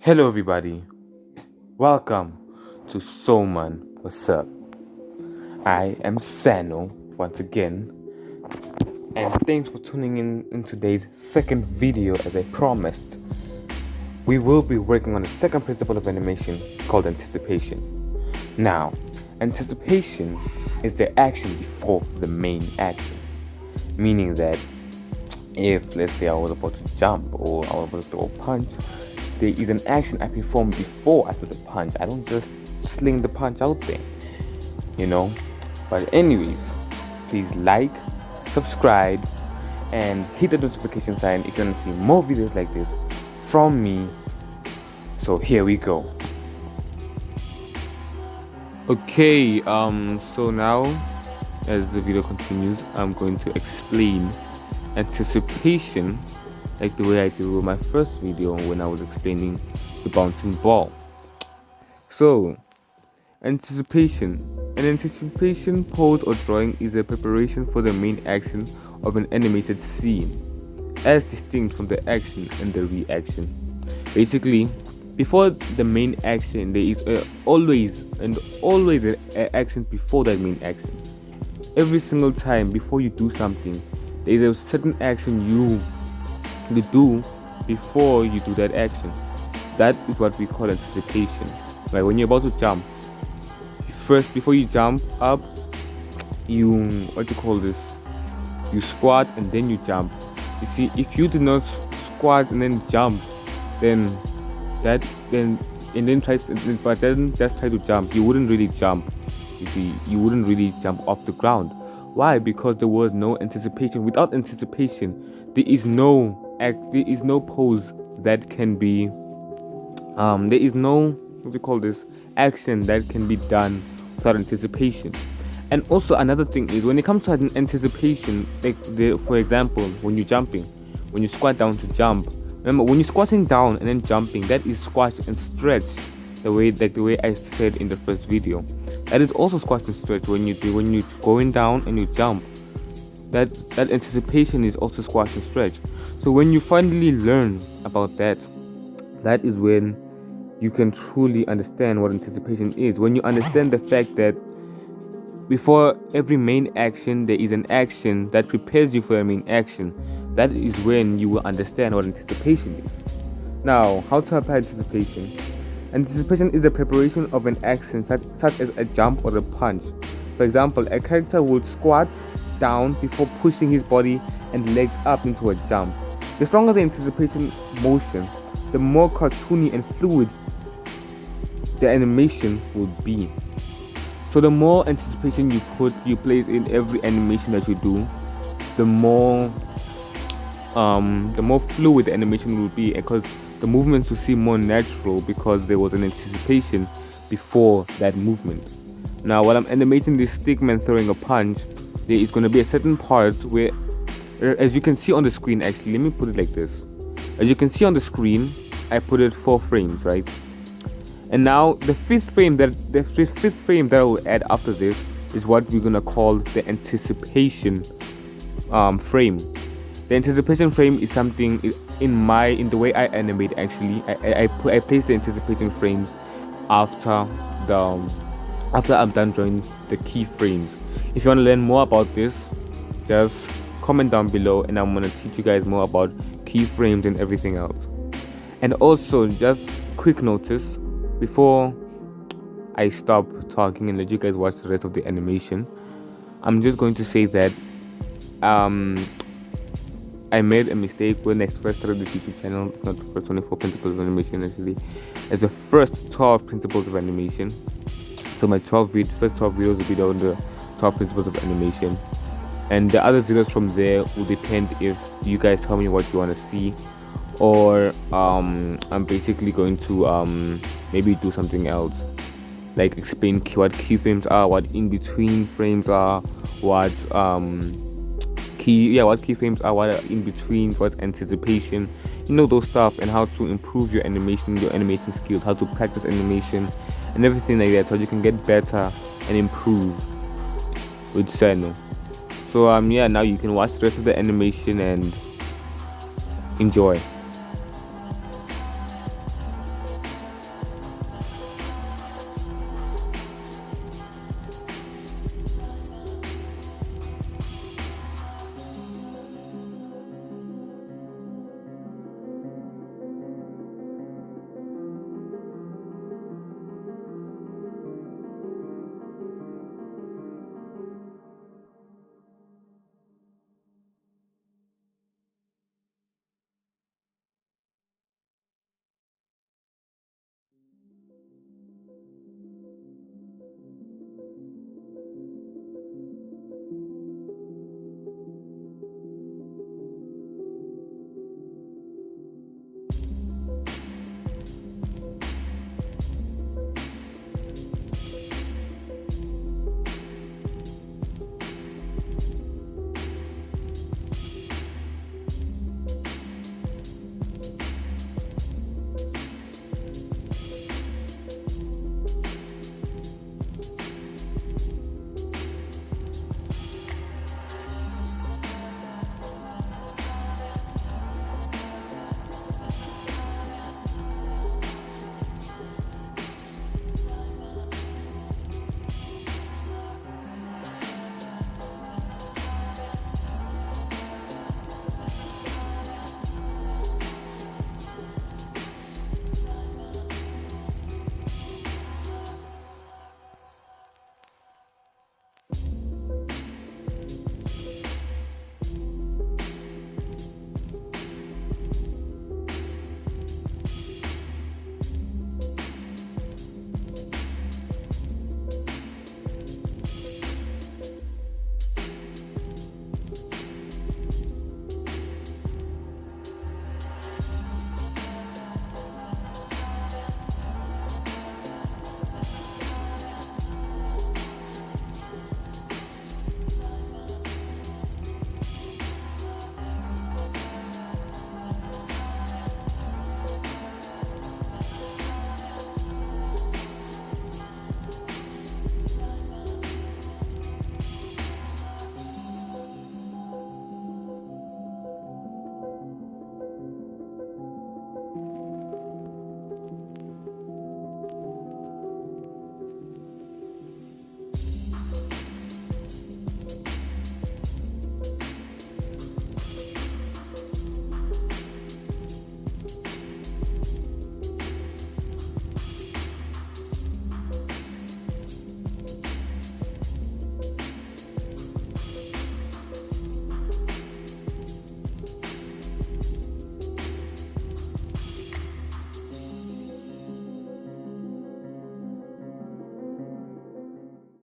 Hello, everybody. Welcome to Soman. What's up? I am Sano once again, and thanks for tuning in today's second video. As I promised, we will be working on the second principle of animation called anticipation. Now, anticipation is the action before the main action, meaning that if, let's say, I was about to jump or I was about to throw a punch, there is an action I perform before I throw the punch. I don't just sling the punch out there, you know. But anyways, please like, subscribe, and hit the notification sign if you want to see more videos like this from me. So here we go. Okay, so now as the video continues, I'm going to explain anticipation like the way I did with my first video when I was explaining the bouncing ball. So, anticipation. An anticipation pose or drawing is a preparation for the main action of an animated scene, as distinct from the action and the reaction. Basically, before the main action, there is always an action before that main action. Every single time before you do something, there is a certain action you do before you do that action. That is what we call anticipation. Like when you're about to jump, first before you jump up, you squat and then you jump. You see, if you do not squat and then jump, then just try to jump, you wouldn't really jump. You see, you wouldn't really jump off the ground. Why? Because there was no anticipation. Without anticipation, there is no pose that can be there is no action that can be done without anticipation. And also another thing is, when it comes to anticipation, for example, when you're jumping, when you squat down to jump, remember when you're squatting down and then jumping, that is squat and stretch, the way I said in the first video. That is also squat and stretch. When you're going down and you jump, that anticipation is also squat and stretch. So when you finally learn about that is when you can truly understand what anticipation is. When you understand the fact that before every main action, there is an action that prepares you for a main action, that is when you will understand what anticipation is. Now, how to apply anticipation? Anticipation is the preparation of an action such as a jump or a punch. For example, a character would squat down before pushing his body and legs up into a jump. The stronger the anticipation motion, the more cartoony and fluid the animation would be. So the more anticipation you place in every animation that you do, the more fluid the animation will be, because the movements will seem more natural because there was an anticipation before that movement. Now, while I'm animating this Stickman throwing a punch, there is going to be a certain part where, as you can see on the screen, actually, let me put it like this. As you can see on the screen, I put it 4 frames, right? And now the fifth frame that I will add after this is what we're gonna call the anticipation frame. The anticipation frame is something in the way I animate. Actually, I place the anticipation frames after I'm done drawing the keyframes. If you want to learn more about this, just comment down below, and I'm gonna teach you guys more about keyframes and everything else. And also, just quick notice before I stop talking and let you guys watch the rest of the animation, I'm just going to say that I made a mistake when I first started this YouTube channel. It's not the first 24 principles of animation, actually. It's the first 12 principles of animation. So my first 12 videos will be on the 12 principles of animation, and the other videos from there will depend if you guys tell me what you want to see, or I'm basically going to maybe do something else, like explain what keyframes are, what in between frames are, what keyframes are, what are in between, what's anticipation, those stuff, and how to improve your animation skills, how to practice animation and everything like that, so you can get better and improve with Seno. So now you can watch the rest of the animation and enjoy.